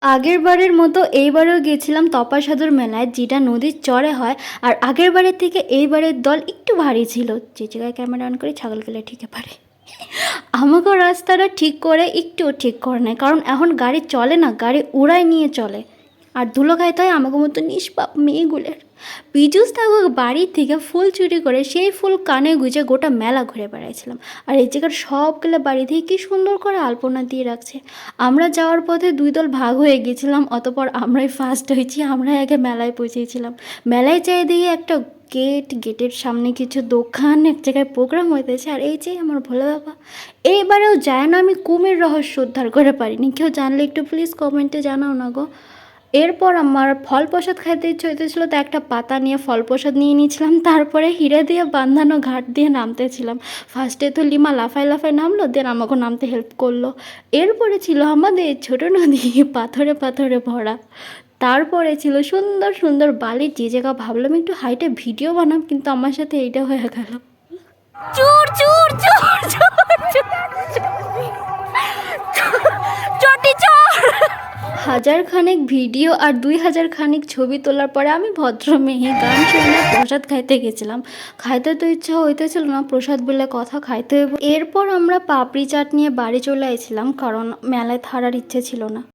আগের বারের মতো এইবারেও গেছিলাম তপাসাধুর মেলায়, যেটা নদীর চরে হয়। আর আগের বারের থেকে এইবারের দল একটু ভারী ছিল। যে জায়গায় ক্যামেরা অন করে ছাগল গেলে ঠিকই পারে। আমাকেও রাস্তাটা ঠিক করে একটুও ঠিক করে নেয়, কারণ এখন গাড়ি চলে না, গাড়ি উড়াই নিয়ে চলে। আর ধুলো খাইতে হয় আমাকে মতো নিষ্পাপ মেয়েগুলোর। পীযূষ থাকো বাড়ির থেকে ফুল চুরি করে সেই ফুল কানে গুঁজে গোটা মেলা ঘুরে বেড়াইছিলাম। আর এই জায়গার সবগুলো বাড়ি থেকে কী সুন্দর করে আলপনা দিয়ে রাখছে। আমরা যাওয়ার পথে দুই দল ভাগ হয়ে গেছিলাম, অতপর আমরাই ফার্স্ট হয়েছি, আমরাই আগে মেলায় পৌঁছেছিলাম। মেলায় চাই দিয়ে একটা গেটের সামনে কিছু দোকান, এক জায়গায় প্রোগ্রাম হইতেছে। আর এই যে আমার ভোলে বাবা এইবারেও যায় না, আমি কুমির রহস্য উদ্ধার করে পারিনি। কেউ জানলে একটু প্লিজ কমেন্টে জানাও না গো। এরপর আমার ফল প্রসাদ খাইতে ইচ্ছে হইতেছিল, তো একটা পাতা নিয়ে ফল প্রসাদ নিয়ে নিয়েছিলাম। তারপরে হিরে দিয়ে বাঁধানো ঘাট দিয়ে নামতেছিলাম। ফার্স্টে তো লিমা লাফায় লাফায় নামলো, দেন আমাকে নামতে হেল্প করলো। এরপরে ছিল আমাদের ছোটো নদী, পাথরে পাথরে ভরা। তারপরে ছিল সুন্দর সুন্দর বালির যে জায়গা ভাবলাম একটু হাইটে ভিডিও বানাম, কিন্তু আমার সাথে এইটা হয়ে গেল। চোর চোর চোর চটি চোর। হাজার খানেক ভিডিও আর 2000 খানিক ছবি তোলার পরে আমি ভদ্র মেয়ে গান শুনে প্রসাদ খাইতে গেছিলাম। খাইতে তো ইচ্ছা হইতেছিল না, প্রসাদ বলে কথা খাইতে হইব। এরপর আমরা পাপড়ি চাট নিয়ে বাড়ি চলে আইছিলাম, কারণ মেলায় থাকার ইচ্ছে ছিল না।